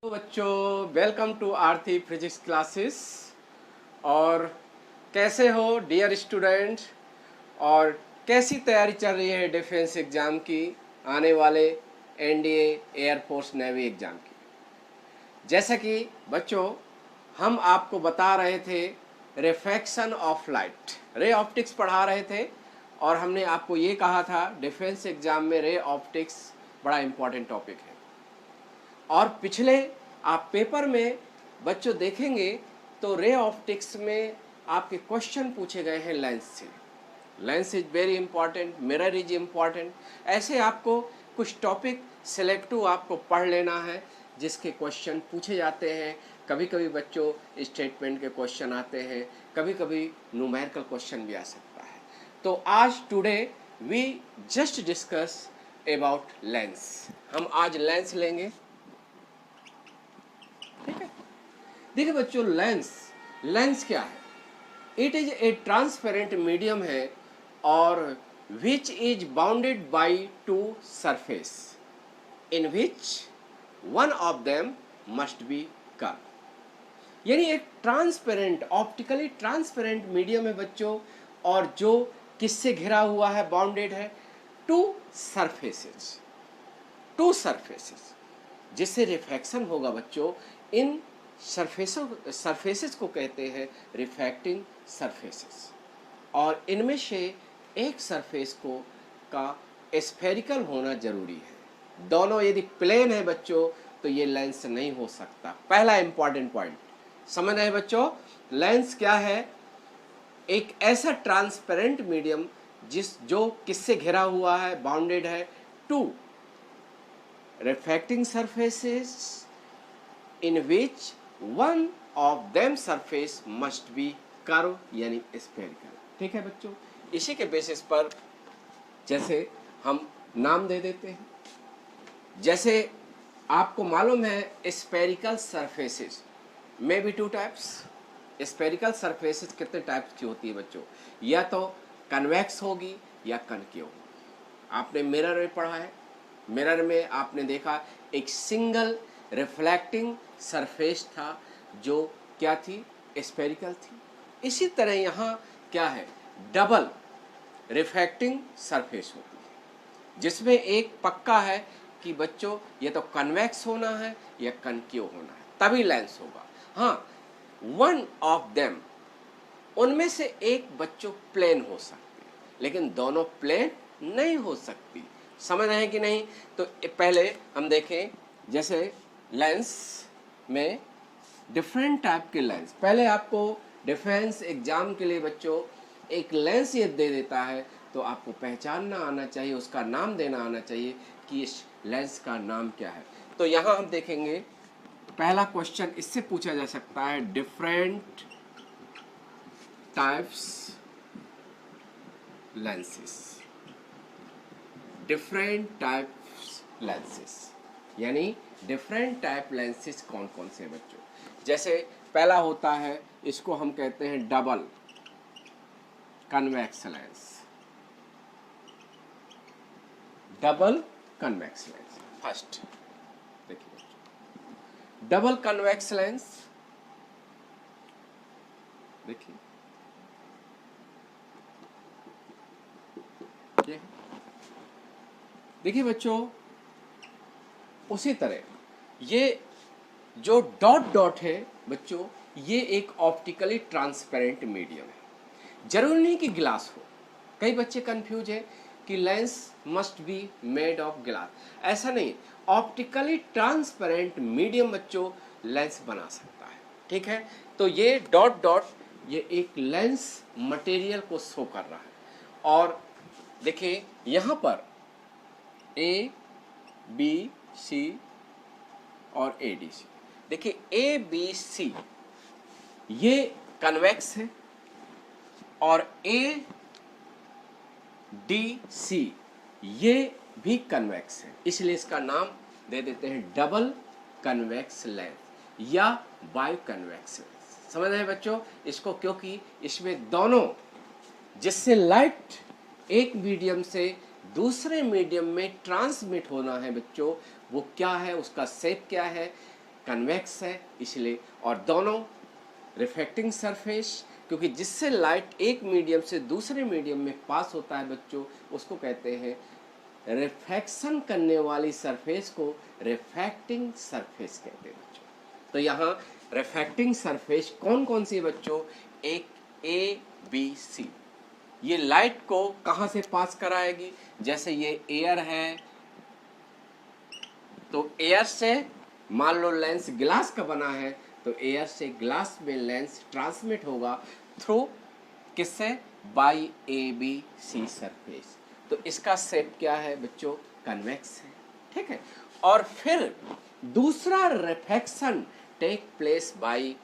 तो बच्चों, welcome to Aarti physics classes. और कैसे हो डियर स्टूडेंट, और कैसी तैयारी चल रही है डिफेंस एग्ज़ाम की, आने वाले एनडीए एयरफोर्स नेवी एग्ज़ाम की। जैसा कि बच्चों हम आपको बता रहे थे refraction of light, ray optics पढ़ा रहे थे, और हमने आपको ये कहा था डिफेंस एग्ज़ाम में रे ऑप्टिक्स बड़ा इम्पॉर्टेंट टॉपिक है। और पिछले आप पेपर में बच्चों देखेंगे तो रे ऑप्टिक्स में आपके क्वेश्चन पूछे गए हैं लेंस से। Lens is very important, mirror is important. ऐसे आपको कुछ टॉपिक सिलेक्टिव आपको पढ़ लेना है जिसके क्वेश्चन पूछे जाते हैं। कभी कभी बच्चों स्टेटमेंट के क्वेश्चन आते हैं, कभी कभी न्यूमेरिकल क्वेश्चन भी आ सकता है। तो आज today we just discuss about lens. हम आज लेंस लेंगे, ठीक है। देखिए बच्चों, लेंस क्या है? It is a transparent medium है और which is bounded by two surface in which one of them must be curve. यानी एक ट्रांसपेरेंट, ऑप्टिकली ट्रांसपेरेंट मीडियम है बच्चों, और जो किससे घिरा हुआ है, बाउंडेड है टू सरफेसेस, जिससे रिफ्रैक्शन होगा बच्चों। इन सरफेसेस को कहते हैं रिफ्रैक्टिंग सरफेसेस, और इनमें से एक सरफेस को का स्फेरिकल होना जरूरी है। दोनों यदि प्लेन है बच्चों तो ये लेंस नहीं हो सकता। पहला इंपॉर्टेंट पॉइंट समझ रहे हैं बच्चों। लेंस क्या है? एक ऐसा ट्रांसपेरेंट मीडियम जो किससे घिरा हुआ है, बाउंडेड है to refracting surfaces in which one of them surface must be curve यानी spherical। ठीक है बच्चों, इसी के बेसिस पर जैसे हम नाम दे देते हैं। जैसे आपको मालूम है स्फेरिकल सरफेसेस में भी टू टाइप्स। स्फेरिकल सरफेसेस कितने टाइप्स की होती है बच्चों? या तो कन्वेक्स होगी या कनकेव होगी। आपने मिरर में पढ़ा है, मिरर में आपने देखा एक सिंगल रिफ्लेक्टिंग सरफेस था जो क्या थी, स्फेरिकल थी। इसी तरह यहाँ क्या है, डबल रिफ्लेक्टिंग सरफेस होती है जिसमें एक पक्का है कि बच्चों ये तो कन्वेक्स होना है या कनकेव होना है, तभी लेंस होगा। हाँ, वन ऑफ देम, उनमें से एक बच्चों प्लेन हो सकती है, लेकिन दोनों प्लेन नहीं हो सकती। समझ रहे हैं कि नहीं? तो पहले हम देखें, जैसे लेंस में डिफरेंट टाइप के लेंस। पहले आपको डिफेंस एग्जाम के लिए बच्चों एक लेंस ये दे देता है तो आपको पहचानना आना चाहिए, उसका नाम देना आना चाहिए कि इस लेंस का नाम क्या है। तो यहाँ हम देखेंगे पहला क्वेश्चन इससे पूछा जा सकता है, different types lenses. Different types lenses यानी डिफरेंट टाइप लेंसेस कौन कौन से बच्चों? जैसे पहला होता है, इसको हम कहते हैं double convex lens. Double convex lens first देखिए बच्चों, डबल कन्वेक्स लेंस देखिए, देखिए बच्चों, उसी तरह ये जो डॉट डॉट है बच्चों, ये एक ऑप्टिकली ट्रांसपेरेंट मीडियम है। जरूरी नहीं कि ग्लास हो। कई बच्चे कंफ्यूज है कि lens must be made of glass. ऐसा नहीं, ऑप्टिकली ट्रांसपेरेंट मीडियम बच्चों लेंस बना सकता है। ठीक है, तो ये डॉट डॉट ये एक लेंस मटेरियल को शो कर रहा है। और देखिए यहाँ पर ए बी सी और ए डी सी। देखिए ए बी सी ये कन्वेक्स है और ए डी सी ये भी कन्वेक्स है, इसलिए इसका नाम दे देते हैं डबल कन्वेक्स लेंस या बाई कन्वेक्स लेंस। समझ रहे हैं बच्चों इसको? क्योंकि इसमें दोनों, जिससे लाइट एक मीडियम से दूसरे मीडियम में ट्रांसमिट होना है बच्चों, वो क्या है, उसका शेप क्या है, कन्वेक्स है इसलिए, और दोनों रिफ्लेक्टिंग सरफेस, क्योंकि जिससे लाइट एक मीडियम से दूसरे मीडियम में पास होता है बच्चों, उसको कहते हैं रिफ्लेक्शन करने वाली सरफेस को रिफ्रैक्टिंग सरफेस कहते हैं बच्चों। तो यहाँ रिफ्रैक्टिंग सरफेस कौन कौन सी है बच्चों? एक ए बी सी। ये लाइट को कहाँ से पास कराएगी? जैसे ये एयर है, तो एयर से मान लो लेंस ग्लास का बना है, तो एयर से ग्लास में लेंस ट्रांसमिट होगा थ्रू किससे? By A B C surface. तो इसका शेप क्या है बच्चों? कन्वेक्स है, ठीक है। और फिर दूसरा reflection take place by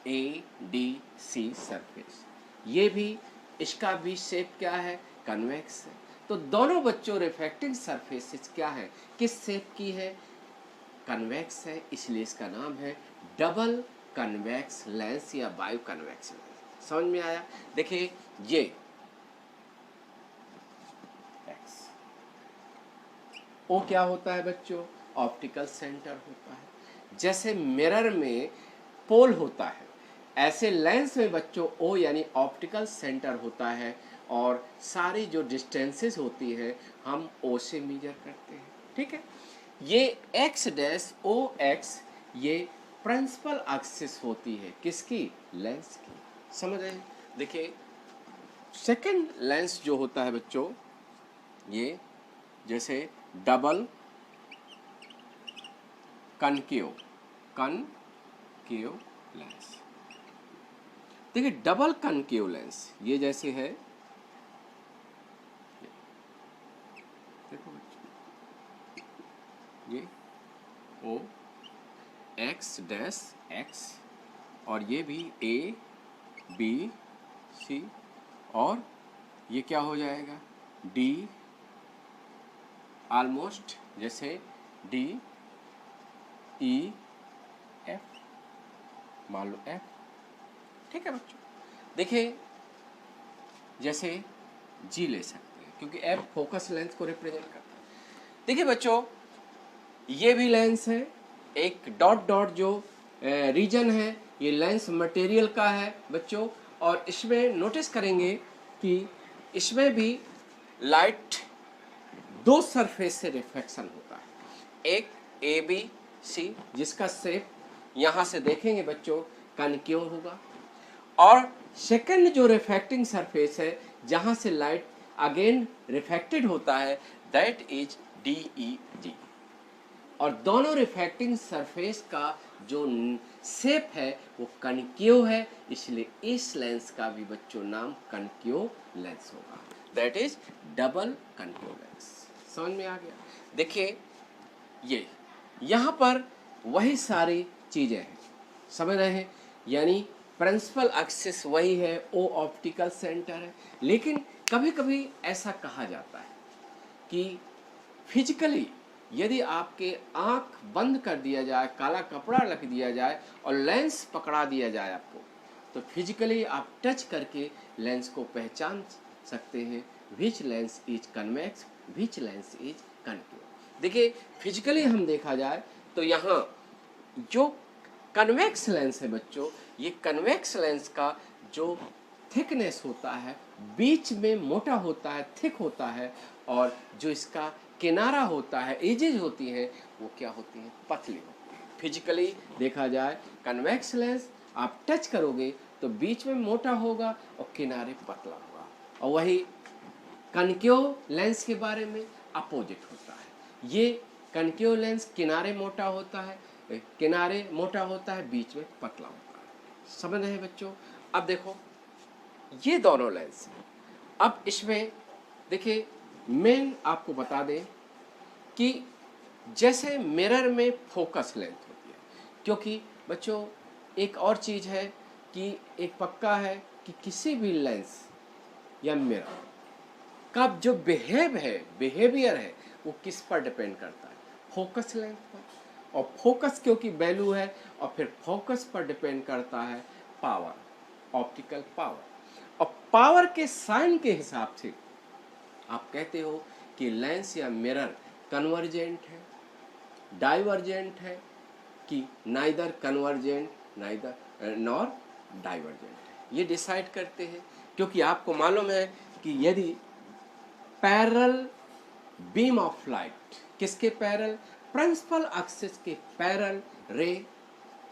A D C surface, ये भी, इसका भी शेप क्या है? कन्वेक्स है। तो दोनों बच्चों रिफ्लेक्टिंग सरफेसेस क्या है, किस शेप की है? कन्वेक्स है, इसलिए इसका नाम है डबल कन्वेक्स लेंस या बायो कन्वेक्स लेंस। समझ में आया? देखिए ये एक्स, ओ क्या होता है बच्चों? ऑप्टिकल सेंटर होता है। जैसे मिरर में पोल होता है, ऐसे लेंस में बच्चों ओ यानी ऑप्टिकल सेंटर होता है, और सारी जो डिस्टेंसेस होती है हम ओ से मेजर करते हैं, ठीक है। ये एक्स डैश ओ एक्स, ये प्रिंसिपल एक्सिस होती है किसकी? लेंस की। समझ रहे हैं? देखिए सेकंड लेंस जो होता है बच्चों, ये जैसे डबल कनकेव लेंस। देखिए डबल कनकेव लेंस ये जैसे है, देखो ये ओ एक्स डैश एक्स, और ये भी ए बी सी, और ये क्या हो जाएगा? डी, ऑलमोस्ट जैसे डी ई एफ, मान लो एफ, ठीक है बच्चों। देखिए जैसे जी ले सकते हैं, क्योंकि एफ फोकस लेंस को रिप्रेजेंट करता है। देखिए बच्चों ये भी लेंस है, एक डॉट डॉट जो रीजन है ये लेंस मटेरियल का है बच्चों, और इसमें नोटिस करेंगे कि इसमें भी लाइट दो सरफेस से रिफ्लेक्शन होता है, एक ए बी सी जिसका शेप यहाँ से देखेंगे बच्चों कनकेव होगा, और सेकंड जो रिफ्लेक्टिंग सरफेस है जहाँ से लाइट अगेन रिफ्लेक्टेड होता है, that is D E D. और दोनों रिफ्लेक्टिंग सरफेस का जो शेप है वो कनकेव है, इसलिए इस लेंस का भी बच्चों नाम कनकेव लेंस होगा, that is double concave lens. समझ में आ गया? देखिए ये यहाँ पर वही सारी चीज़ें हैं, समझ रहे हैं? यानी प्रिंसिपल एक्सिस वही है, ओ ऑप्टिकल सेंटर है, लेकिन कभी कभी ऐसा कहा जाता है कि फिजिकली यदि आपके आँख बंद कर दिया जाए, काला कपड़ा रख दिया जाए और लेंस पकड़ा दिया जाए आपको, तो फिजिकली आप टच करके लेंस को पहचान सकते हैं, which lens is convex, which lens is concave. देखिए फिजिकली हम देखा जाए तो यहाँ जो कन्वेक्स लेंस है बच्चों, ये कन्वेक्स लेंस का जो थिकनेस होता है बीच में मोटा होता है, थिक होता है, और जो इसका किनारा होता है, एजेज होती हैं, वो क्या होती हैं? पतली होती हैं। फिजिकली देखा जाए कन्वेक्स लेंस आप टच करोगे तो बीच में मोटा होगा और किनारे पतला होगा, और वही कनकेव लेंस के बारे में अपोजिट होता है। ये कनकेव लेंस किनारे मोटा होता है, बीच में पतला होता है। समझ रहे हैं बच्चों? अब देखो ये दोनों लेंस हैं। अब इसमें देखिए मेन आपको बता दें कि जैसे मिरर में फोकस लेंथ होती है, क्योंकि बच्चों एक और चीज़ है कि एक पक्का है कि किसी भी लेंस या मिरर का जो बिहेवियर है वो किस पर डिपेंड करता है? फोकस लेंथ पर, और फोकस क्योंकि वैल्यू है, और फिर फोकस पर डिपेंड करता है पावर, ऑप्टिकल पावर, और पावर के साइन के हिसाब से आप कहते हो कि लेंस या मिरर कन्वर्जेंट है, डाइवर्जेंट है, कि neither convergent neither nor divergent. ये डिसाइड करते हैं क्योंकि आपको मालूम है कि यदि पैरेलल बीम ऑफ लाइट, किसके पैरेलल, प्रिंसिपल एक्सिस के पैरेलल रे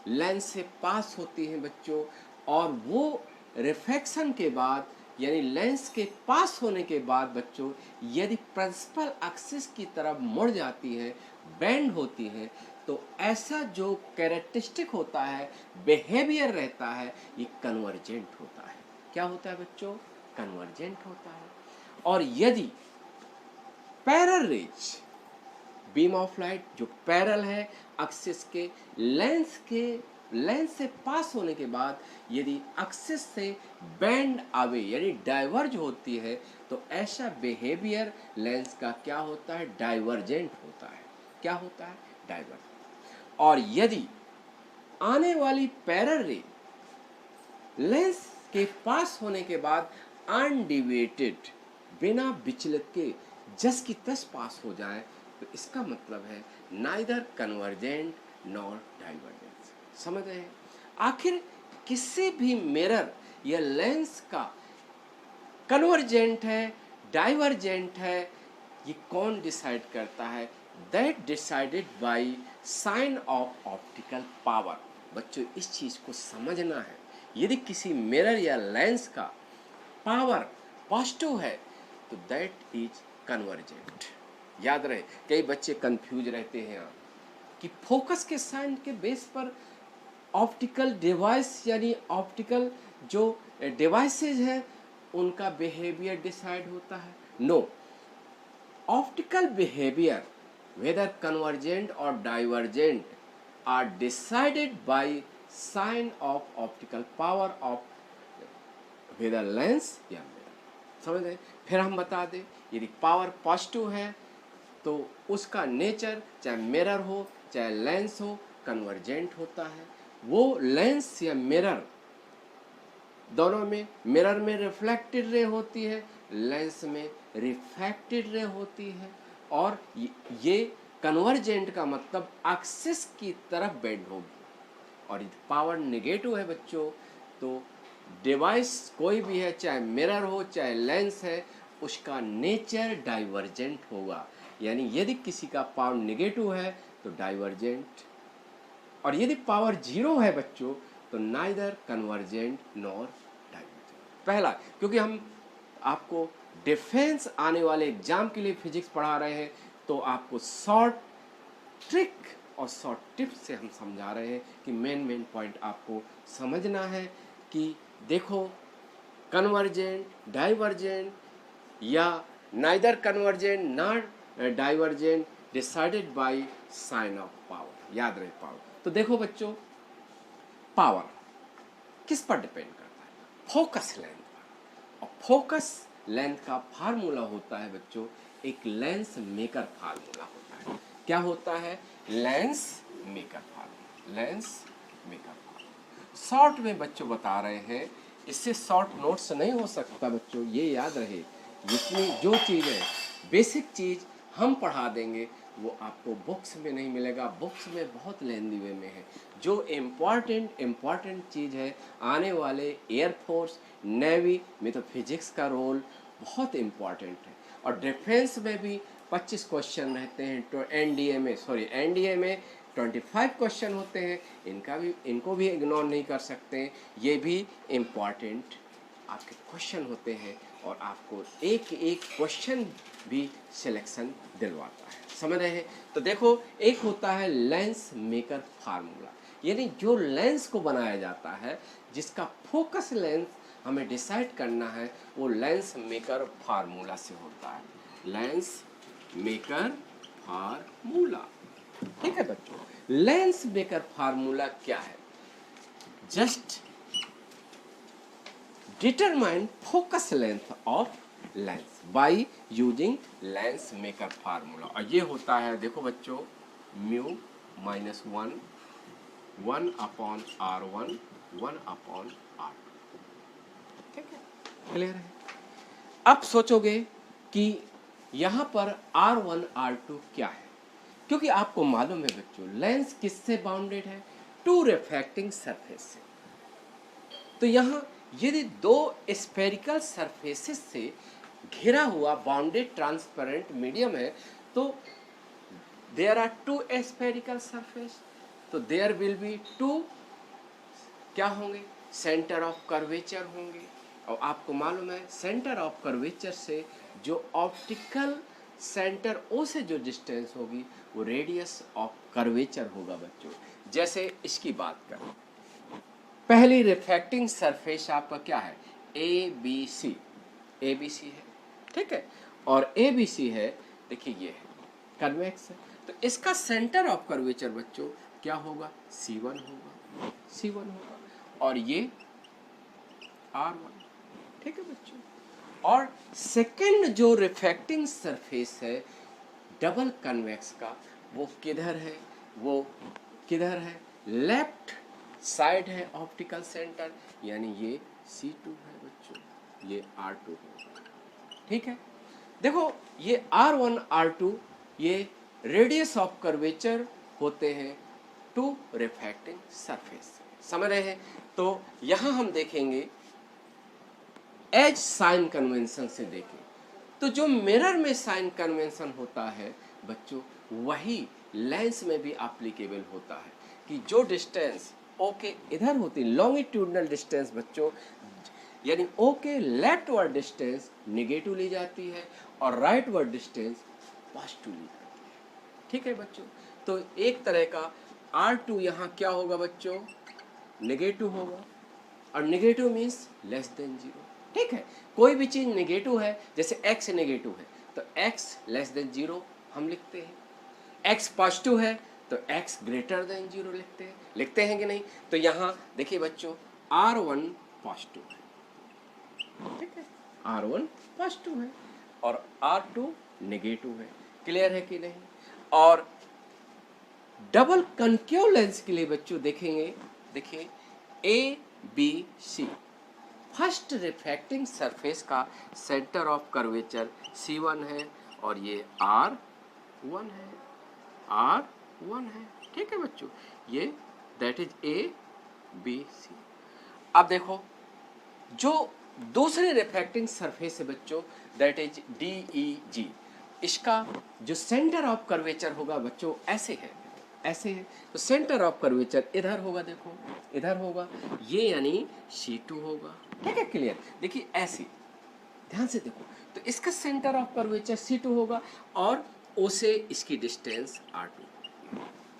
लेंस से पास होती है बच्चों, और वो रिफ्लेक्शन के बाद यानी लेंस के पास होने के बाद बच्चों यदि प्रिंसिपल एक्सिस की तरफ मुड़ जाती है, बेंड होती है, तो ऐसा जो कैरेक्टरिस्टिक होता है, बिहेवियर रहता है, ये कन्वर्जेंट होता है। क्या होता है बच्चों? कन्वर्जेंट होता है। और यदि parallel raise beam of light जो पैरेलल है एक्सिस के लेंस से पास होने के बाद यदि एक्सिस से बेंड अवे यानी डाइवर्ज होती है, तो ऐसा बिहेवियर लेंस का क्या होता है? डाइवर्जेंट होता है। क्या होता है? डाइवर्जेंट। और यदि आने वाली पैरेलल रे लेंस के पास होने के बाद अनडिविएटेड, बिना विचलित के जस की तस पास हो जाए, तो इसका मतलब है नाइदर कन्वर्जेंट नॉर डाइवर्जेंट। समझ रहे हैं? आखिर किसी भी मिरर या लेंस का कन्वर्जेंट है, डाइवर्जेंट है, ये कौन डिसाइड करता है? That decided by sine of optical power. बच्चों इस चीज को समझना है। यदि किसी मिरर या लेंस का पावर पॉजिटिव है तो दैट इज कन्वर्जेंट। याद रहे, कई बच्चे कंफ्यूज रहते हैं कि फोकस के साइन के बेस पर ऑप्टिकल डिवाइस यानी ऑप्टिकल जो डिवाइसेज है उनका बिहेवियर डिसाइड होता है। No, optical behaviour whether convergent or divergent are decided by sign of optical power of whether lens या mirror। समझ गए? फिर हम बता दें, यदि पावर पॉजिटिव है तो उसका नेचर चाहे मिरर हो चाहे लेंस हो कन्वर्जेंट होता है। वो लेंस या मिरर दोनों में, मिरर में रिफ्लेक्टेड रे होती है, लेंस में रिफ्रैक्टेड रे होती है, और ये कन्वर्जेंट का मतलब एक्सिस की तरफ बेंड होगी। और यदि पावर नेगेटिव है बच्चों तो डिवाइस कोई भी है, चाहे मिरर हो चाहे लेंस है, उसका नेचर डाइवर्जेंट होगा। यानी यदि किसी का पावर नेगेटिव है तो डाइवर्जेंट, और यदि पावर जीरो है बच्चों तो नाइदर कन्वर्जेंट नॉर डाइवर्जेंट। पहला, क्योंकि हम आपको डिफेंस आने वाले एग्जाम के लिए फिजिक्स पढ़ा रहे हैं, तो आपको शॉर्ट ट्रिक और शॉर्ट टिप्स से हम समझा रहे हैं कि मेन पॉइंट आपको समझना है कि देखो कन्वर्जेंट, डाइवर्जेंट या neither convergent not divergent decided by sine of power. याद रहे पावर। तो देखो बच्चों, पावर किस पर डिपेंड करता है? फोकस लेंथ पर। और फोकस लेंथ का फार्मूला होता है बच्चों, एक लेंस मेकर फार्मूला होता है। क्या होता है? Lens maker formula. Lens maker formula short में बच्चों बता रहे हैं, इससे शॉर्ट नोट्स नहीं हो सकता बच्चों। ये याद रहे, जितनी जो चीज़ है बेसिक चीज़ हम पढ़ा देंगे वो आपको बुक्स में नहीं मिलेगा। बुक्स में बहुत लेंदी वे में है। जो इम्पॉर्टेंट चीज़ है आने वाले एयरफोर्स नेवी में, तो फिजिक्स का रोल बहुत इम्पॉर्टेंट है। और डिफेंस में भी 25 क्वेश्चन रहते हैं। तो एनडीए में 25 क्वेश्चन होते हैं। इनको भी इग्नोर नहीं कर सकते। ये भी इम्पॉर्टेंट आपके क्वेश्चन होते हैं, और आपको एक क्वेश्चन भी सिलेक्शन दिलवाता है। समझ रहे हैं? तो देखो, एक होता है लेंस मेकर फार्मूला, यानी जो लेंस को बनाया जाता है, जिसका फोकस लेंस हमें डिसाइड करना है, वो लेंस मेकर फार्मूला से होता है। लेंस मेकर फार्मूला, ठीक है बच्चों? लेंस मेकर फार्मूला क्या है? Just determine focus length of lens by using lens maker formula. और ये होता है, देखो बच्चों, म्यू माइनस 1/r1 1/r2। ठीक है, क्लियर है? अब सोचोगे कि यहाँ पर r1 r2 क्या है, क्योंकि आपको मालूम है बच्चों लेंस किससे बाउंडेड है, टू रिफ्रैक्टिंग सरफेस से। तो यहाँ यदि दो स्फेरिकल सरफेसेस से घिरा हुआ बाउंडेड ट्रांसपेरेंट मीडियम है तो there are two spherical surface, तो देयर विल बी टू क्या होंगे, सेंटर ऑफ कर्वेचर होंगे। और आपको मालूम है सेंटर ऑफ कर्वेचर से जो ऑप्टिकल सेंटर ओ से जो डिस्टेंस होगी वो रेडियस ऑफ कर्वेचर होगा बच्चों। जैसे इसकी बात करें, पहली रिफ्रैक्टिंग सरफेस आपका क्या है, ए बी सी, ए बी सी है, ठीक है, और ए बी सी है, देखिए ये है कन्वेक्स है, तो इसका सेंटर ऑफ कर्वेचर बच्चों क्या होगा, C1 होगा, C1 होगा, और ये R1, ठीक है बच्चों। और सेकंड जो रिफ्रैक्टिंग सरफेस है डबल कन्वेक्स का, वो किधर है, वो किधर है, लेफ्ट साइड है ऑप्टिकल सेंटर, यानी ये C2 है बच्चों, ये R2 होगा, ठीक है। देखो ये R1 R2 ये रेडियस ऑफ कर्वेचर होते हैं टू रिफ्रैक्टिंग सरफेस, समझ रहे हैं। तो यहाँ हम देखेंगे एज साइन कन्वेंशन से देखें तो जो मिरर में साइन कन्वेंशन होता है बच्चों वही लेंस में भी एप्लीकेबल होता है कि जो डिस्टेंस ओ के इधर होती है लॉन्गिट्यूडनल डिस्टेंस बच्चों, यानी ओ के लेफ्टवर्ड डिस्टेंस निगेटिव ली जाती है और राइटवर्ड डिस्टेंस पॉजिटिव ली जाती है, ठीक है बच्चों। तो एक तरह का R2 यहाँ क्या होगा बच्चों, नेगेटिव होगा, और negative means less than zero, ठीक है। कोई भी चीज नेगेटिव है, जैसे x नेगेटिव है तो x लेस देन जीरो हम लिखते हैं, x पॉजिटिव है तो x ग्रेटर देन जीरो लिखते हैं कि नहीं। तो यहाँ देखिए बच्चों R1 पॉजिटिव है, ठीक है, R1 पॉजिटिव है और R2 नेगेटिव है, क्लियर है कि नहीं। और डबल कनकेव लेंस के लिए बच्चों देखेंगे, देखिए A B C, first refracting surface का सेंटर ऑफ कर्वेचर C1 है और ये R1 है, R1 है, ठीक है बच्चों, ये that is A B C। अब देखो जो दूसरी रिफ्रैक्टिंग सरफेस है बच्चों that is D E G, इसका जो सेंटर ऑफ कर्वेचर होगा बच्चों ऐसे है, ऐसे है, तो सेंटर ऑफ कर्वेचर इधर होगा, देखो इधर होगा, ये यानी C2 होगा, ठीक है, क्लियर। देखिए ऐसे ध्यान से देखो, तो इसका सेंटर ऑफ कर्वेचर C2 होगा और O से इसकी डिस्टेंस R2,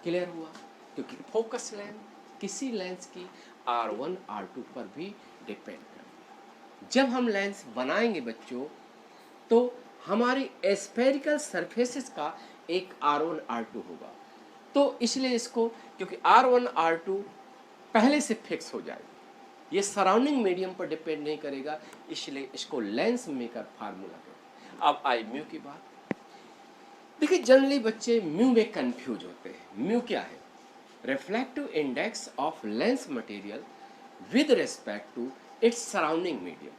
क्लियर हुआ, क्योंकि फोकस लेंथ किसी लेंस की R1 R2 पर भी डिपेंड करती है। जब हम लेंस बनाएंगे बच्चों तो हमारी स्फेरिकल सरफेसेस का एक R1 R2 होगा, तो इसलिए इसको क्योंकि R1 R2 पहले से फिक्स हो जाएगा, ये सराउंडिंग मीडियम पर डिपेंड नहीं करेगा, इसलिए इसको लेंस मेकर फार्मूला कहते हैं। अब आई म्यू की बात, देखिए जनरली बच्चे म्यू में कंफ्यूज होते हैं। म्यू क्या है, reflective index of lens material with respect to its surrounding medium,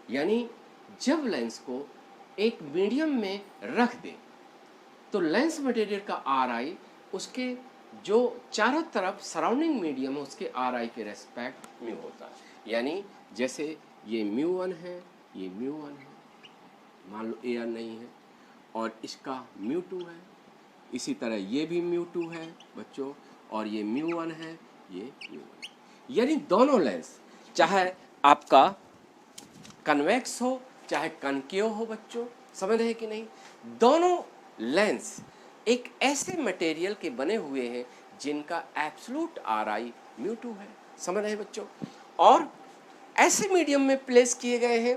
यानी जब लेंस को एक मीडियम में रख दें तो लेंस मटेरियल का RI उसके जो चारों तरफ सराउंडिंग मीडियम है उसके RI के रेस्पेक्ट म्यू होता है। यानी जैसे ये μ1 है, ये μ1 है, मान लो AR नहीं है, और इसका μ2 है, इसी तरह ये भी μ2 है बच्चों, और ये μ1 है, ये μ1, यानी दोनों लेंस चाहे आपका कन्वेक्स हो चाहे कनकेव हो बच्चों, समझ रहे हैं कि नहीं, दोनों लेंस एक ऐसे मटेरियल के बने हुए हैं जिनका एब्सोल्यूट RI μ2 है, समझ रहे हैं बच्चों, और ऐसे मीडियम में प्लेस किए गए हैं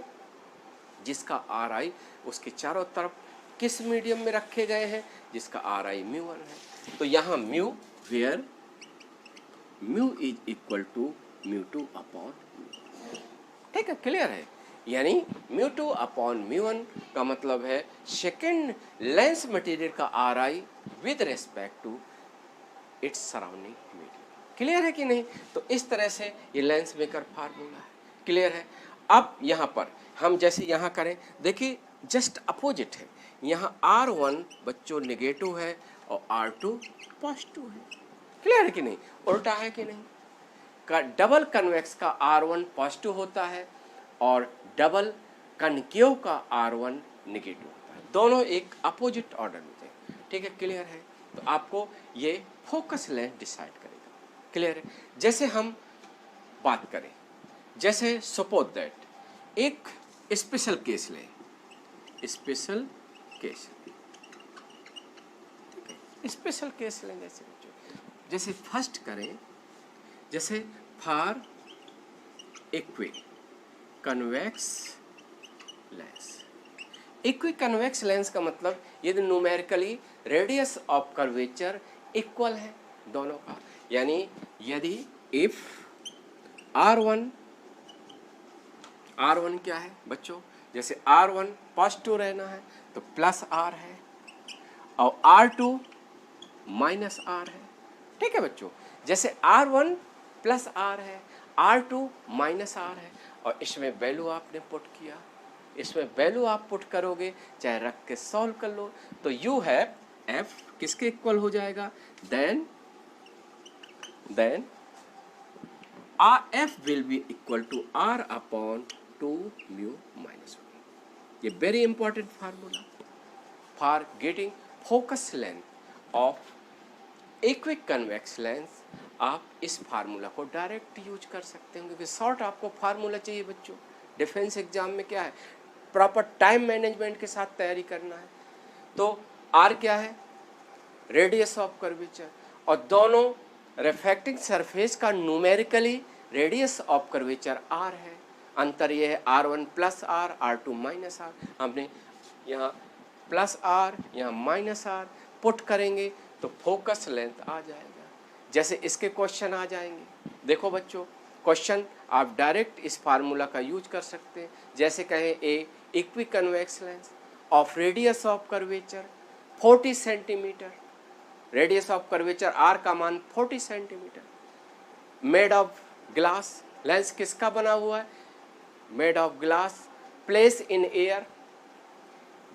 जिसका RI उसके चारों तरफ किस मीडियम में रखे गए हैं जिसका RI μ1 है। तो यहाँ mu where mu is equal to μ2 upon, ठीक है, क्लियर है, यानी μ2 अपॉन μ1 का मतलब है सेकेंड लेंस मटेरियल का RI with respect to its surrounding medium, clear है कि नहीं। तो इस तरह से ये लेंस मेकर फार्मूला है, क्लियर है। अब यहाँ पर हम जैसे यहाँ करें, देखिए जस्ट अपोजिट है, यहाँ R1 बच्चों नेगेटिव है और R2 पॉजिटिव है। क्लियर है कि नहीं, उल्टा है कि नहीं। का डबल कन्वेक्स का R1 पॉजिटिव होता है और डबल कनकेव का R1 नेगेटिव होता है, दोनों एक अपोजिट ऑर्डर में थे। ठीक है, क्लियर है। तो आपको ये फोकस लेंथ डिसाइड करेगा। क्लियर है। जैसे हम बात करें, जैसे सपोज दैट एक स्पेशल केस लें, स्पेशल केस, स्पेशल केस लें जैसे बच्चों, जैसे फर्स्ट करें, जैसे for equi convex lens. Equi convex lens का मतलब यदि numerically radius of curvature equal है दोनों का, यानी यदि इफ R1 क्या है बच्चों, जैसे R1 पॉजिटिव रहना है तो प्लस R है और R2 माइनस R है। ठीक है बच्चों, जैसे R1 प्लस R है, R2 माइनस R है, और इसमें वैल्यू आपने पुट किया, इसमें वैल्यू आप पुट करोगे, चाहे रख के सॉल्व कर लो, तो यू हैव F किसके इक्वल हो जाएगा, then F will be equal to R upon 2 mu minus 1. ये very important formula for getting focus length of equiconvex lens। आप इस फार्मूला को डायरेक्ट यूज कर सकते हैं, क्योंकि शॉर्ट आपको फार्मूला चाहिए बच्चों। डिफेंस एग्जाम में क्या है, प्रॉपर टाइम मैनेजमेंट के साथ तैयारी करना है। तो R क्या है, रेडियस ऑफ कर्वेचर, और दोनों रिफ्रैक्टिंग सरफेस का numerically radius of curvature R है। अंतर ये है R1 plus R, R2 minus R। हमने यहाँ प्लस R, यहाँ माइनस R पुट करेंगे तो फोकस लेंथ आ जाएगा। जैसे इसके क्वेश्चन आ जाएंगे, देखो बच्चों, क्वेश्चन आप डायरेक्ट इस फार्मूला का यूज कर सकते हैं। जैसे कहें a equiconvex lens of radius of curvature 40 centimetre, radius of curvature R का मान 40 centimetre, made of glass, lens किसका बना हुआ है, made of glass, place in air,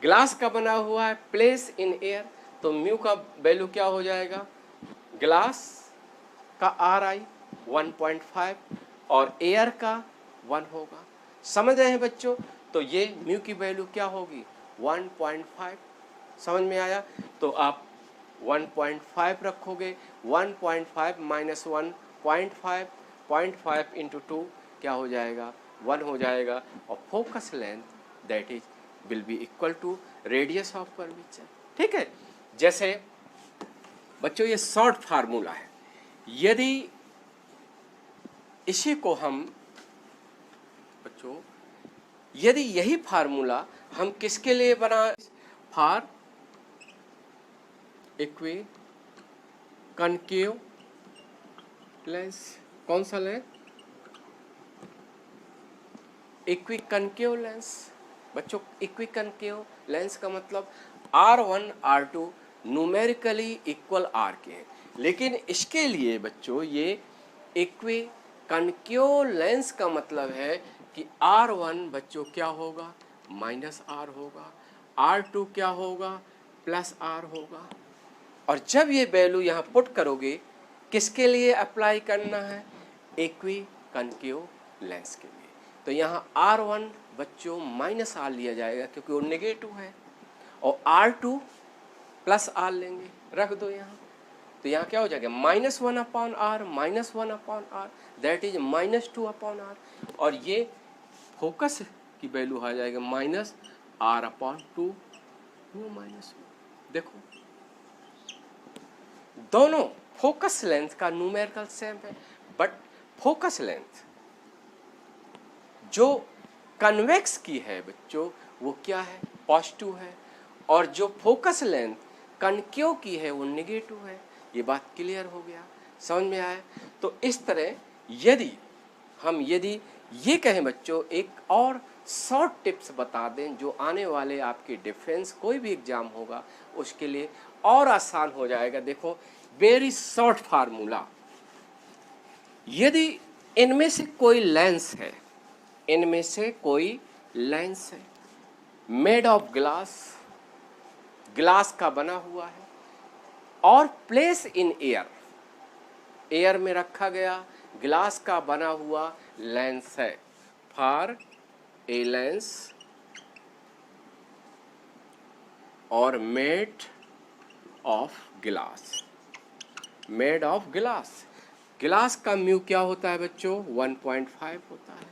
glass का बना हुआ है, प्लेस इन एयर, तो म्यू का वैल्यू क्या हो जाएगा, ग्लास का RI 1.5 और एयर का 1 होगा। समझ रहे हैं बच्चों, तो ये म्यू की वैल्यू क्या होगी 1.5। समझ में आया, तो आप 1.5 रखोगे, 1.5 माइनस 1.5, 0.5 इंटू 2 क्या हो जाएगा 1 हो जाएगा, और focus length that is will be equal to radius of curvature. ठीक है, जैसे बच्चों ये शॉर्ट फार्मूला है, यदि इसी को हम बच्चों, यदि यही फार्मूला हम किसके लिए बना, फॉर इक्वी कनकेव लेंस, कौन सा लेंस, इक्वी कनकेव लेंस। बच्चों इक्वी कनकेव लेंस का मतलब R1 R2 numerically equal R के हैं, लेकिन इसके लिए बच्चों ये इक्वी कनकेव लेंस का मतलब है कि R1 बच्चों क्या होगा, माइनस R होगा, R2 क्या होगा, प्लस R होगा। और जब ये वैल्यू यहाँ पुट करोगे, किसके लिए अप्लाई करना है, इक्वी कनकेव लेंस के लिए, तो यहाँ R1 बच्चों माइनस R लिया जाएगा क्योंकि वो नेगेटिव है, और R2 प्लस R लेंगे, रख दो यहाँ, तो यहाँ क्या हो जाएगा -1 upon R, -1 upon R, that is -2 upon R, और ये फोकस की वैल्यू आ जाएगा -R अपॉन 2, वो -1। देखो दोनों फोकस लेंथ का न्यूमेरिकल सेम है, बट फोकस लेंथ जो कन्वेक्स की है बच्चों वो क्या है, पॉजिटिव है, और जो फोकस लेंथ कनकेव की है वो नेगेटिव है। ये बात क्लियर हो गया, समझ में आया। तो इस तरह यदि ये कहें बच्चों, एक और शॉर्ट टिप्स बता दें जो आने वाले आपके डिफेंस कोई भी एग्जाम होगा उसके लिए और आसान हो जाएगा। देखो वेरी शॉर्ट फार्मूला, यदि इनमें से कोई लेंस है, इनमें से कोई लेंस है मेड ऑफ ग्लास, ग्लास का बना हुआ है, और प्लेस इन एयर, एयर में रखा गया ग्लास का बना हुआ लेंस है, फॉर ए लेंस और made of glass, made of glass, glass का म्यू क्या होता है बच्चों 1.5 होता है,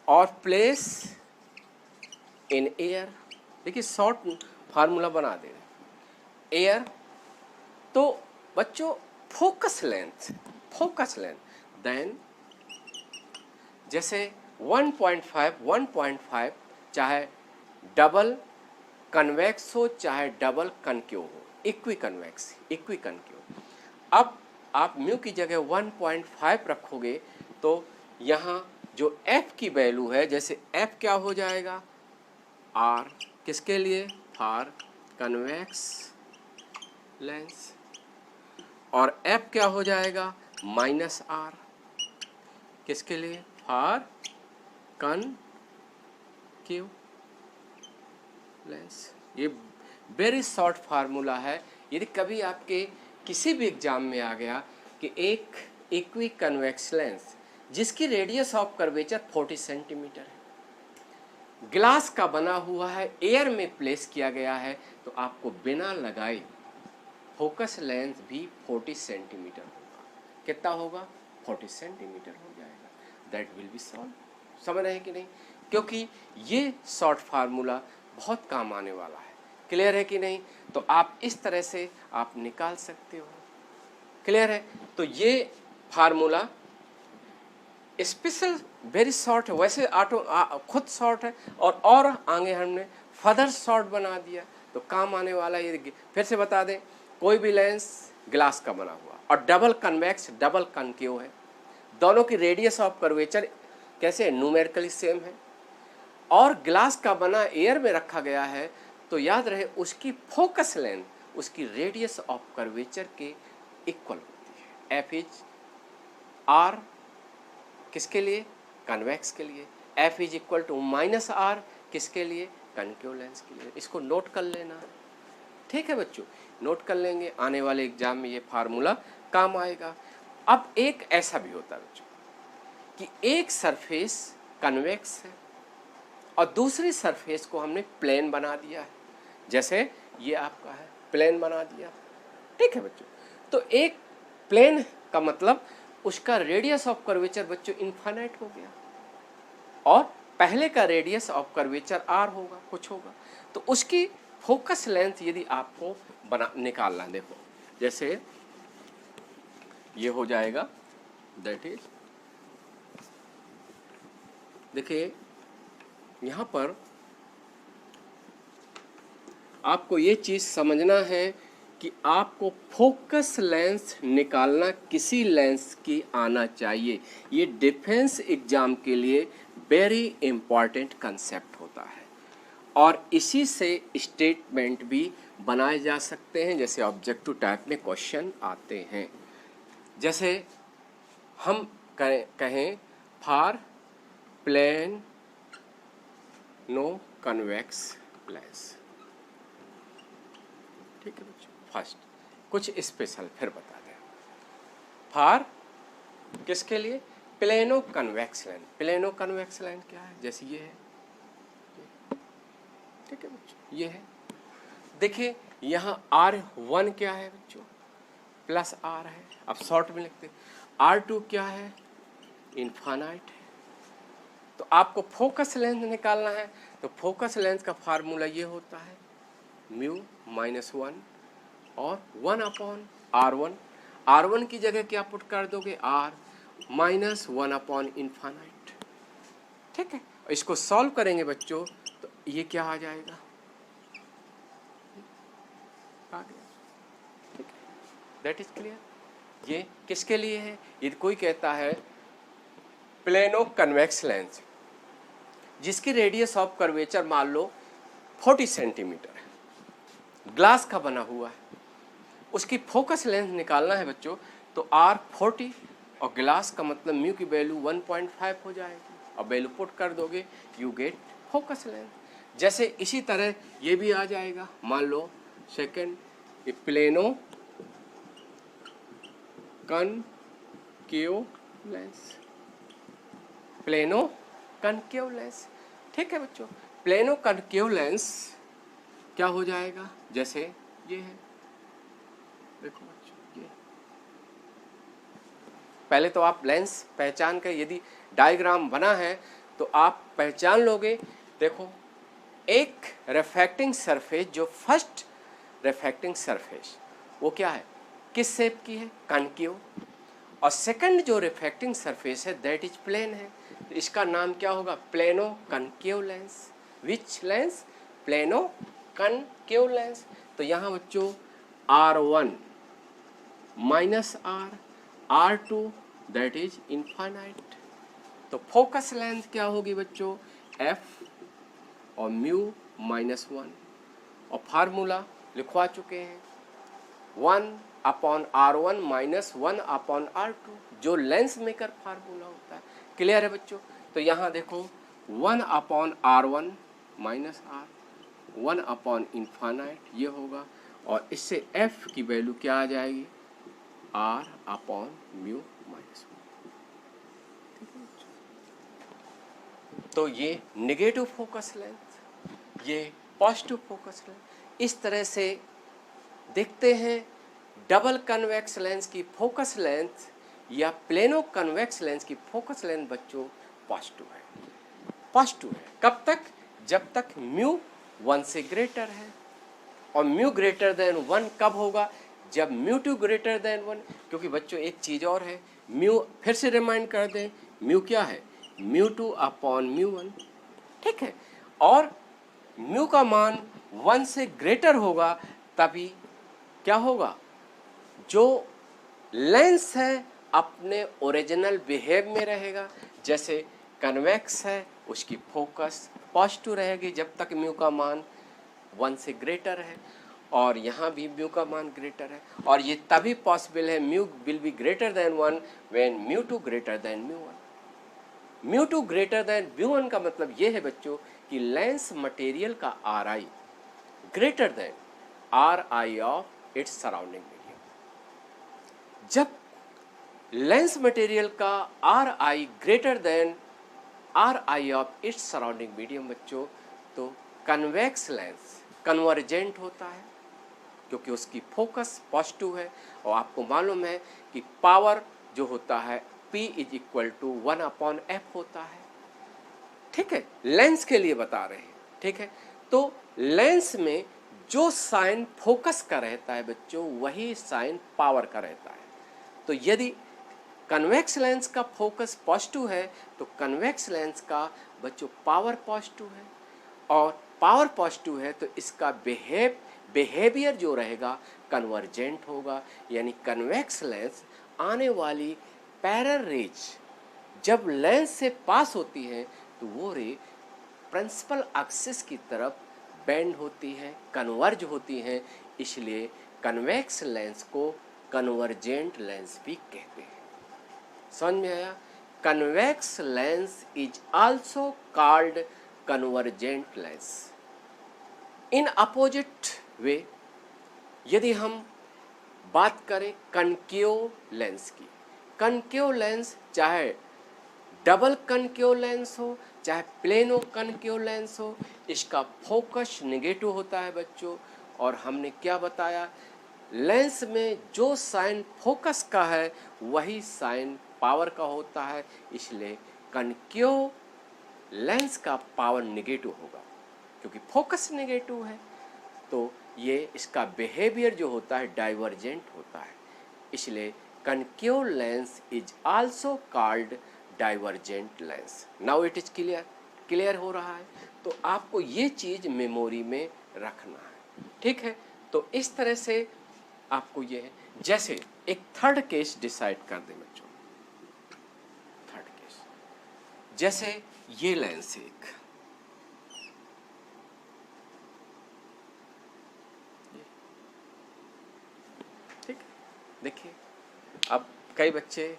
और प्लेस इन एयर, देखिए शॉर्ट फार्मूला बना दे रहे एयर, तो बच्चों फोकस लेंथ देन जैसे 1.5 चाहे डबल कन्वेक्स हो चाहे डबल कनक्यू हो, इक्वी कनक्यू। अब आप म्यू की जगह 1.5 रखोगे तो यहाँ जो f की वैल्यू है, जैसे f क्या हो जाएगा r, किसके लिए फॉर कन्वेक्स लेंस, और f क्या हो जाएगा -r, किसके लिए फॉर कनक्यू लेंस। ये वेरी शॉर्ट फार्मूला है। यदि कभी आपके किसी भी एग्जाम में आ गया कि एक इक्वी कन्वेक्स लेंस जिसकी रेडियस ऑफ कर्वेचर 40 सेंटीमीटर है, ग्लास का बना हुआ है, एयर में प्लेस किया गया है, तो आपको बिना लगाए फोकस लेंथ भी 40 सेंटीमीटर होगा। कितना होगा 40 सेंटीमीटर हो जाएगा। That will be solve. समझ रहे हैं कि नहीं? क्योंकि ये शॉर्ट फार्मूला बहुत काम आने वाला है। क्लियर है कि नहीं? तो आप इस तरह से आप निकाल सकते हो। क्लियर है? तो ये फार्मूला स्पेशल वेरी शॉर्ट है, वैसे खुद शॉर्ट है, और आगे हमने फर्दर शॉर्ट बना दिया तो काम आने वाला। ये फिर से बता दें, कोई भी लेंस ग्लास का बना हुआ और डबल कन्वेक्स डबल कनकेव है, दोनों की रेडियस ऑफ कर्वेचर कैसे न्यूमेरिकली सेम है, और ग्लास का बना एयर में रखा गया है, तो याद रहे उसकी फोकस लेंथ उसकी रेडियस ऑफ कर्वेचर के इक्वल होती है। एफ इज आर किसके लिए कन्वेक्स के लिए, F is equal to -r किसके लिए कनकेव लेंस के लिए। इसको नोट कर लेना है। ठीक है बच्चों, नोट कर लेंगे, आने वाले एग्जाम में ये फार्मूला काम आएगा। अब एक ऐसा भी होता है बच्चों कि एक सरफेस कन्वेक्स है और दूसरी सरफेस को हमने प्लेन बना दिया है, जैसे ये आपका है प्लेन बना दिया। ठीक है बच्चों, तो एक प्लेन का मतलब उसका रेडियस ऑफ कर्वेचर बच्चों इनफाइनाइट हो गया, और पहले का रेडियस ऑफ कर्वेचर r होगा, कुछ होगा, तो उसकी फोकस लेंथ यदि आपको निकालना है, देखो जैसे ये हो जाएगा, दैट इज, देखिए यहाँ पर आपको ये चीज़ समझना है कि आपको फोकस लेंस निकालना किसी लेंस की आना चाहिए। ये डिफेंस एग्जाम के लिए वेरी इंपॉर्टेंट कंसेप्ट होता है, और इसी से स्टेटमेंट भी बनाए जा सकते हैं, जैसे ऑब्जेक्टिव टाइप में क्वेश्चन आते हैं। जैसे हम कहें for plane no convex lens. ठीक है बच्चों, फर्स्ट कुछ स्पेशल फिर बता दें, फॉर किसके लिए plano convex lens. Plano convex lens क्या है, जैसे ये है, ठीक है बच्चों, ये है। देखिए यहाँ R1 क्या है बच्चों +r है, अब शॉर्ट में लिखते हैं। R2 क्या है इनफाइनाइट है। तो आपको फोकस लेंथ निकालना है, तो फोकस लेंथ का फार्मूला ये होता है म्यू -1 और 1/r1। r1 की जगह क्या पुट कर दोगे r -1/इनफाइनाइट। ठीक है, इसको सॉल्व करेंगे बच्चों तो ये क्या आ जाएगा, आ गया। ठीक है, दैट इज क्लियर। ये किसके लिए है, यदि कोई कहता है प्लेनो कन्वेक्स लेंस जिसकी रेडियस ऑफ कर्वेचर मान लो 40 सेंटीमीटर है, ग्लास का बना हुआ है, उसकी फोकस लेंथ निकालना है बच्चों, तो r 40 और ग्लास का मतलब म्यू की वैल्यू 1.5 हो जाएगी, और वैल्यू पुट कर दोगे यू गेट फोकस लेंथ। जैसे इसी तरह ये भी आ जाएगा, मान लो second plano concave lens, plano concave lens. ठीक है बच्चों, प्लेनो कनकेव लेंस क्या हो जाएगा, जैसे ये है, देखो बच्चों ये, पहले तो आप लेंस पहचान कर, यदि डायग्राम बना है तो आप पहचान लोगे। देखो एक रिफ्रैक्टिंग सरफेस, जो फर्स्ट रिफ्रैक्टिंग सरफेस वो क्या है, किस शेप की है, कनकेव, और सेकंड जो रिफ्रैक्टिंग सरफेस है दैट इज प्लेन है, तो इसका नाम क्या होगा, plano concave lens. Which lens, plano concave lens. तो यहाँ बच्चों R1 minus R2 that is infinite. तो फोकस लेंथ क्या होगी बच्चों, F और म्यू माइनस 1, और फार्मूला लिखवा चुके हैं 1/R1 माइनस 1/R2, जो लेंस मेकर फार्मूला होता है। क्लियर है बच्चों। तो यहाँ देखो 1/R1 माइनस R, 1/इनफाइनाइट ये होगा, और इससे F की वैल्यू क्या आ जाएगी, R/म्यू माइनस 1। तो ये नेगेटिव फोकस लेंथ, ये पॉजिटिव फोकस लेंथ। इस तरह से देखते हैं डबल कन्वेक्स लेंस की फोकस लेंथ या प्लेनो कन्वेक्स लेंस की फोकस लेंथ बच्चों पॉजिटिव है। पॉजिटिव है कब तक, जब तक म्यू 1 से ग्रेटर है, और म्यू ग्रेटर देन 1 कब होगा, जब म्यू 2 ग्रेटर देन 1। क्योंकि बच्चों एक चीज और है, म्यू फिर से रिमाइंड कर दें, म्यू क्या है, म्यू 2/म्यू 1। ठीक है, और म्यू का मान 1 से ग्रेटर होगा तभी क्या होगा, जो लेंस है अपने ओरिजिनल बिहेव में रहेगा। जैसे कन्वेक्स है, उसकी फोकस पॉजिटिव रहेगी जब तक म्यू का मान 1 से ग्रेटर है, और यहाँ भी म्यू का मान ग्रेटर है, और ये तभी पॉसिबल है, mu will be greater than 1 when mu 2 greater than mu 1। Mu 2 greater than mu 1 का मतलब ये है बच्चों कि लेंस मटेरियल का RI greater than RI of its surrounding medium. जब लेंस मटेरियल का RI greater than RI of its surrounding medium बच्चों, तो कन्वेक्स लेंस कन्वर्जेंट होता है, क्योंकि उसकी फोकस पॉजिटिव है। और आपको मालूम है कि पावर जो होता है P is equal to 1/F होता है। ठीक है, लेंस के लिए बता रहे हैं। ठीक है, तो लेंस में जो साइन फोकस का रहता है बच्चों, वही साइन पावर का रहता है। तो यदि कन्वेक्स लेंस का फोकस पॉजिटिव है तो कन्वेक्स लेंस का बच्चों पावर पॉजिटिव है, और पावर पॉजिटिव है तो इसका बिहेवियर जो रहेगा कन्वर्जेंट होगा। यानी कन्वेक्स लेंस आने वाली पैरेलल रेज जब लेंस से पास होती है तो वो रे प्रिंसिपल एक्सिस की तरफ बेंड होती है, कन्वर्ज होती हैं, इसलिए कन्वेक्स लेंस को कन्वर्जेंट लेंस भी कहते हैं। समझ में आया? Convex lens is also called convergent lens. In opposite way यदि हम बात करें कनकेव लेंस की, कनकेव लेंस चाहे डबल कनकेव लेंस हो चाहे प्लेनो कनकेव लेंस हो, इसका फोकस नेगेटिव होता है बच्चों। और हमने क्या बताया, लेंस में जो साइन फोकस का है वही साइन पावर का होता है, इसलिए कनकेव लेंस का पावर नेगेटिव होगा क्योंकि फोकस नेगेटिव है। तो ये इसका बिहेवियर जो होता है डाइवर्जेंट होता है, इसलिए concave lens is also called divergent lens. Now it is clear हो रहा है। तो आपको ये चीज मेमोरी में रखना है। ठीक है, तो इस तरह से आपको ये है। जैसे एक थर्ड केस डिसाइड कर दें बच्चों, थर्ड केस जैसे ये लेंस एक, ठीक, देखिए अब कई बच्चे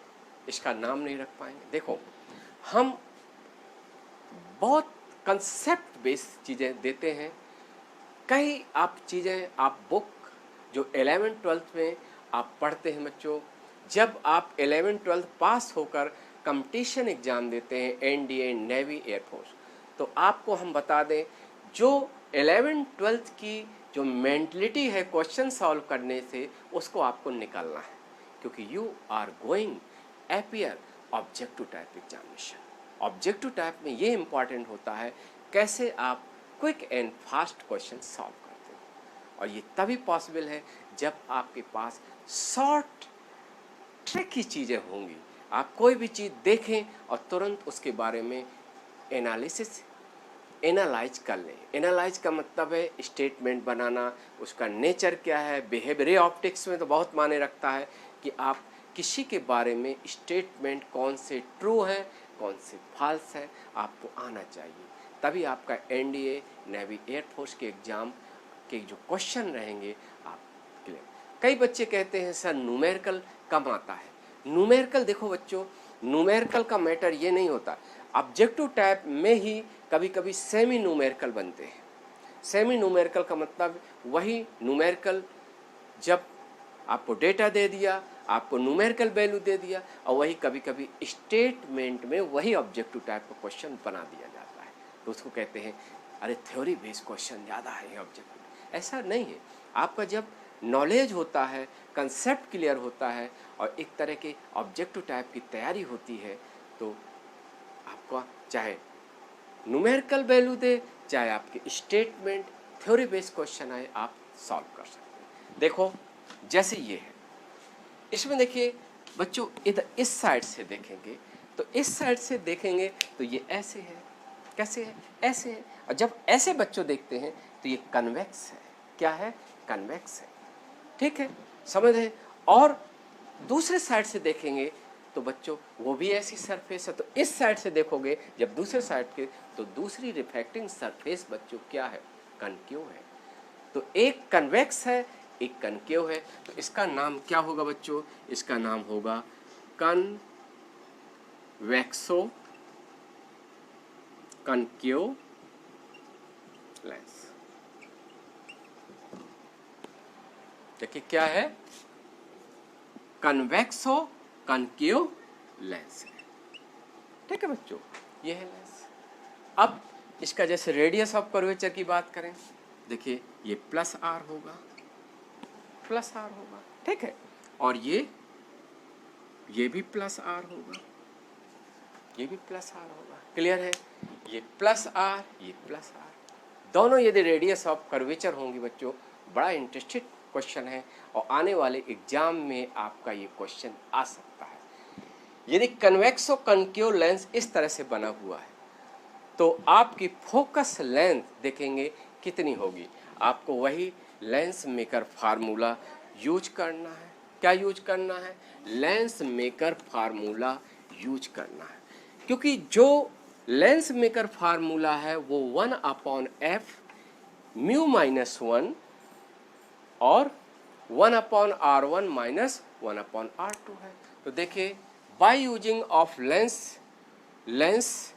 इसका नाम नहीं रख पाएंगे। देखो हम बहुत कंसेप्ट बेस्ड चीज़ें देते हैं। कई आप चीज़ें आप बुक जो 11th 12th में आप पढ़ते हैं बच्चों, जब आप 11-12 पास होकर कंपटीशन एग्ज़ाम देते हैं एनडीए, नेवी, एयरफोर्स, तो आपको हम बता दें जो 11-12 की जो मेंटलिटी है क्वेश्चन सॉल्व करने से, उसको आपको निकालना है, क्योंकि you are going appear objective type examination. Objective type में ये इंपॉर्टेंट होता है कैसे आप quick and fast question solve करते हो, और ये तभी पॉसिबल है जब आपके पास शॉर्ट ट्रिक की चीज़ें होंगी। आप कोई भी चीज़ देखें और तुरंत उसके बारे में एनालाइज कर लें। एनालाइज का मतलब है स्टेटमेंट बनाना, उसका नेचर क्या है, बिहेवियर ऑप्टिक्स में तो बहुत मायने रखता है कि आप किसी के बारे में स्टेटमेंट कौन से ट्रू है, कौन से फॉल्स है, आपको आना चाहिए। तभी आपका एनडीए, नेवी, एयरफोर्स के एग्ज़ाम के जो क्वेश्चन रहेंगे आप क्लियर। कई बच्चे कहते हैं सर न्यूमेरिकल कम आता है। न्यूमेरिकल देखो बच्चों, न्यूमेरिकल का मैटर ये नहीं होता, ऑब्जेक्टिव टाइप में ही कभी कभी सेमी न्यूमेरिकल बनते हैं। सेमी न्यूमेरिकल का मतलब वही न्यूमेरिकल जब आपको डेटा दे दिया, आपको न्यूमेरिकल वैल्यू दे दिया, और वही कभी कभी स्टेटमेंट में वही ऑब्जेक्टिव टाइप का क्वेश्चन बना दिया जाता है, तो उसको कहते हैं अरे थ्योरी बेस्ड क्वेश्चन ज़्यादा है ऑब्जेक्टिव। ऐसा नहीं है। आपका जब नॉलेज होता है, कंसेप्ट क्लियर होता है और एक तरह के ऑब्जेक्टिव टाइप की तैयारी होती है, तो आपका चाहे न्यूमेरिकल वैल्यू दे, चाहे आपके स्टेटमेंट थ्योरी बेस्ड क्वेश्चन आए, आप सॉल्व कर सकते हैं। देखो जैसे ये है, इसमें देखिए बच्चों इधर इस साइड से देखेंगे, तो इस साइड से देखेंगे तो ये ऐसे है, कैसे है, ऐसे है, और जब ऐसे बच्चों देखते हैं तो ये कन्वेक्स है। क्या है? कन्वेक्स है। ठीक है, समझ रहे? और दूसरे साइड से देखेंगे तो बच्चों वो भी ऐसी सरफेस है, तो इस साइड से देखोगे जब दूसरे साइड के, तो दूसरी रिफ्लेक्टिंग सरफेस बच्चों क्या है? कनकेव है। तो एक कन्वेक्स है, एक कनकेव है, तो इसका नाम क्या होगा बच्चों? इसका नाम होगा कन्वेक्सो कनकेव लेंस। देखिए क्या है? कन्वेक्सो कनकेव लेंस है। ठीक है बच्चों, ये है लेंस। अब इसका जैसे रेडियस ऑफ कर्वेचर की बात करें, देखिए ये प्लस आर होगा, प्लस आर होगा, ठीक है, और ये भी प्लस आर होगा, ये भी प्लस आर होगा। क्लियर है? ये प्लस आर, ये प्लस आर, दोनों यदि रेडियस ऑफ कर्वेचर होंगी बच्चों, बड़ा इंटरेस्टेड क्वेश्चन है और आने वाले एग्जाम में आपका ये क्वेश्चन आ सकता है। यदि कन्वेक्सो कनकेव लेंस इस तरह से बना हुआ है, तो आपकी फोकस लेंथ देखेंगे कितनी होगी। आपको वही लेंस मेकर फार्मूला यूज करना है। क्या यूज करना है? लेंस मेकर फार्मूला यूज करना है, क्योंकि जो लेंस मेकर फार्मूला है वो 1/f म्यू -1 और 1/r1 माइनस 1/r2 है। तो देखिए by using of lens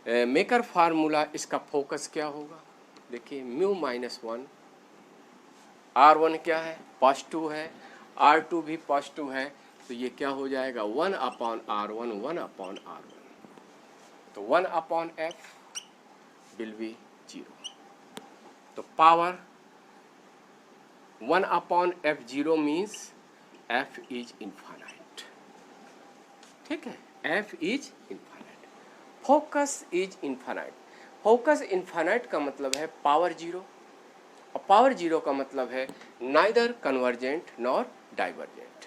maker formula, इसका फोकस क्या होगा? देखिए म्यू -1, r1 क्या है? पॉजिटिव है, r2 भी पॉजिटिव है, तो ये क्या हो जाएगा? 1/r1 1/r1, तो 1/f विल बी 0। तो power 1/f0 means f is infinite. ठीक है, f is infinite, focus is infinite. Focus infinite का मतलब है पावर 0, और पावर 0 का मतलब है नाइदर कन्वर्जेंट नॉर डाइवर्जेंट।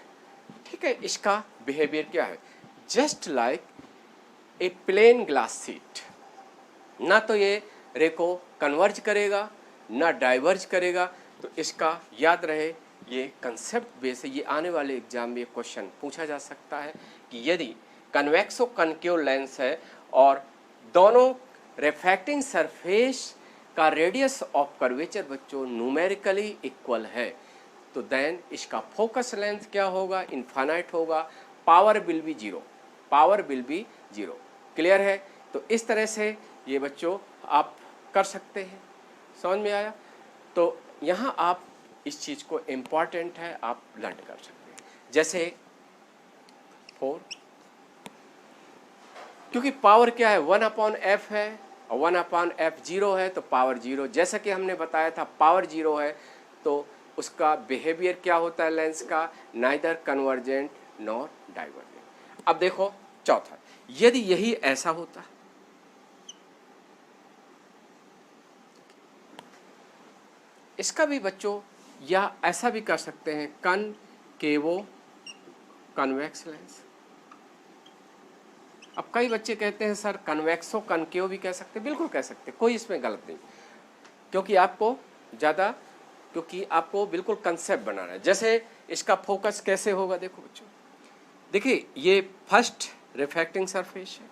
ठीक है, इसका बिहेवियर क्या है? Just like a plane glass sheet, ना तो ये रे को कन्वर्ज करेगा ना डाइवर्ज करेगा। तो इसका याद रहे, ये कंसेप्ट बेस है, ये आने वाले एग्जाम में क्वेश्चन पूछा जा सकता है कि यदि कन्वेक्सो कनकेव लेंस है और दोनों रिफ्रैक्टिंग सरफेस का रेडियस ऑफ कर्वेचर बच्चों न्यूमेरिकली इक्वल है, तो देन इसका फोकस लेंथ क्या होगा? इनफाइनाइट होगा, power will be 0, power will be 0। Clear है? तो इस तरह से ये बच्चों आप कर सकते हैं। समझ में आया? तो यहाँ आप इस चीज़ को इम्पॉर्टेंट है, आप लर्न कर सकते हैं। जैसे 4, क्योंकि पावर क्या है 1/f है और 1/f 0 है तो पावर 0। जैसा कि हमने बताया था पावर 0 है तो उसका बिहेवियर क्या होता है लेंस का, नाइदर कन्वर्जेंट नॉर डाइवर्जेंट। अब देखो चौथा, यदि यही ऐसा होता, इसका भी बच्चों या ऐसा भी कर सकते हैं कनकेवो कन्वेक्स लेंस। अब कई बच्चे कहते हैं सर कन्वेक्सो कनकेव भी कह सकते हैं, बिल्कुल कह सकते हैं, कोई इसमें गलत नहीं, क्योंकि आपको बिल्कुल कंसेप्ट बनाना है। जैसे इसका फोकस कैसे होगा, देखो बच्चों, देखिए ये फर्स्ट रिफ्रैक्टिंग सरफेस है,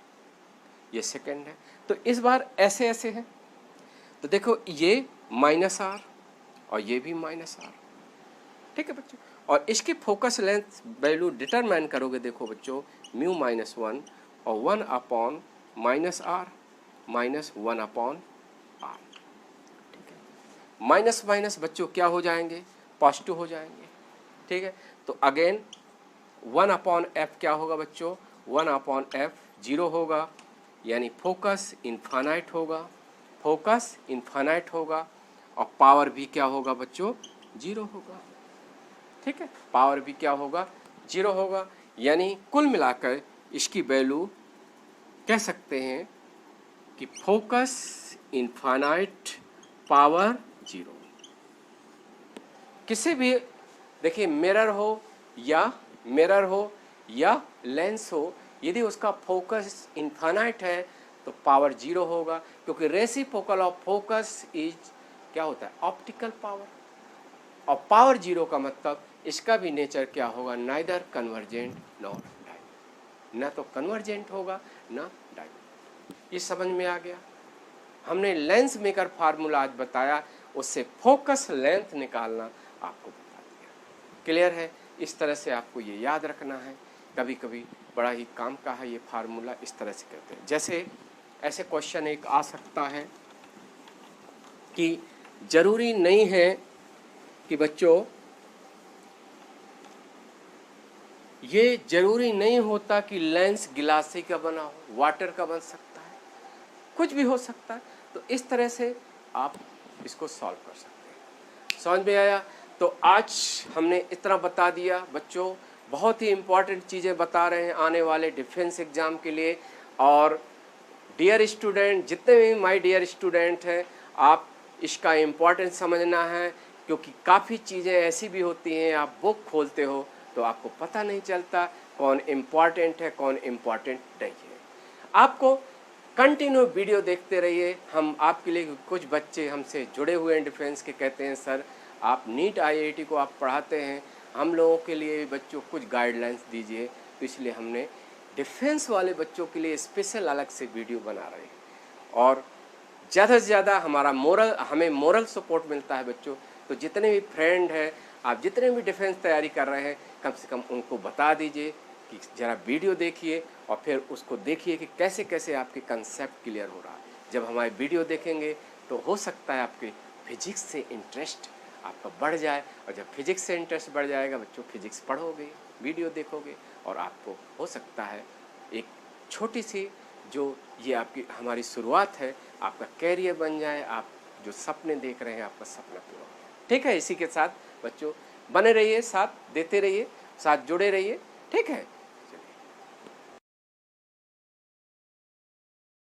ये सेकंड है, तो इस बार ऐसे ऐसे है, तो देखो ये -r और ये भी -r, ठीक है बच्चों। और इसकी फोकस लेंथ वैल्यू डिटरमाइन करोगे, देखो बच्चों μ-1 और 1/-r -1/r, ठीक है। माइनस माइनस बच्चों क्या हो जाएंगे, पॉजिटिव हो जाएंगे, ठीक है। तो अगेन 1/f क्या होगा बच्चों, 1/f 0 होगा, यानी फोकस इनफाइनाइट होगा, और पावर भी क्या होगा बच्चों 0 होगा, ठीक है, पावर भी क्या होगा 0 होगा। यानी कुल मिलाकर इसकी वैल्यू कह सकते हैं कि फोकस इनफाइनाइट पावर 0। किसी भी देखिए मिरर हो या लेंस हो, यदि उसका फोकस इनफाइनाइट है तो पावर 0 होगा, क्योंकि रेसिप्रोकल ऑफ फोकस इज क्या होता है, ऑप्टिकल पावर, और पावर 0 का मतलब इसका भी नेचर क्या होगा, नाइदर कन्वर्जेंट नॉर डाइवर्जेंट, ना तो कन्वर्जेंट होगा ना डाइवर्जेंट। ये समझ में आ गया। हमने लेंस मेकर फार्मूला आज बताया, उससे फोकस लेंथ निकालना आपको बता दिया, क्लियर है। इस तरह से आपको ये याद रखना है, कभी कभी बड़ा ही काम का है ये फार्मूला, इस तरह से कहते हैं। जैसे ऐसे क्वेश्चन एक आ सकता है कि जरूरी नहीं है कि बच्चों, ये जरूरी नहीं होता कि लेंस गिलासी का बना हो, वाटर का बन सकता है, कुछ भी हो सकता है। तो इस तरह से आप इसको सॉल्व कर सकते हैं। समझ में आया? तो आज हमने इतना बता दिया बच्चों, बहुत ही इम्पॉर्टेंट चीज़ें बता रहे हैं आने वाले डिफेंस एग्ज़ाम के लिए। और डियर स्टूडेंट, जितने भी माय डियर स्टूडेंट हैं, आप इसका इम्पोर्टेंस समझना है, क्योंकि काफ़ी चीज़ें ऐसी भी होती हैं, आप बुक खोलते हो तो आपको पता नहीं चलता कौन इम्पॉर्टेंट है कौन इम्पॉर्टेंट नहीं है। आपको कंटिन्यू वीडियो देखते रहिए। हम आपके लिए, कुछ बच्चे हमसे जुड़े हुए हैं डिफेंस के, कहते हैं सर आप नीट IIT को आप पढ़ाते हैं, हम लोगों के लिए बच्चों कुछ गाइडलाइंस दीजिए। तो इसलिए हमने डिफेंस वाले बच्चों के लिए स्पेशल अलग से वीडियो बना रहे हैं, और ज़्यादा से ज़्यादा हमें मोरल सपोर्ट मिलता है बच्चों। तो जितने भी फ्रेंड हैं, आप जितने भी डिफेंस तैयारी कर रहे हैं, कम से कम उनको बता दीजिए कि ज़रा वीडियो देखिए, और फिर उसको देखिए कि कैसे कैसे आपके कंसेप्ट क्लियर हो रहा है। जब हमारे वीडियो देखेंगे तो हो सकता है आपके फिजिक्स से इंटरेस्ट आपका बढ़ जाए, और जब फिजिक्स से इंटरेस्ट बढ़ जाएगा बच्चों, फिजिक्स पढ़ोगे, वीडियो देखोगे, और आपको हो सकता है एक छोटी सी जो ये आपकी हमारी शुरुआत है, आपका कैरियर बन जाए, आप जो सपने देख रहे हैं आपका सपना पूरा हो जाए। ठीक है, इसी के साथ बच्चों बने रहिए, साथ देते रहिए, साथ जुड़े रहिए, ठीक है।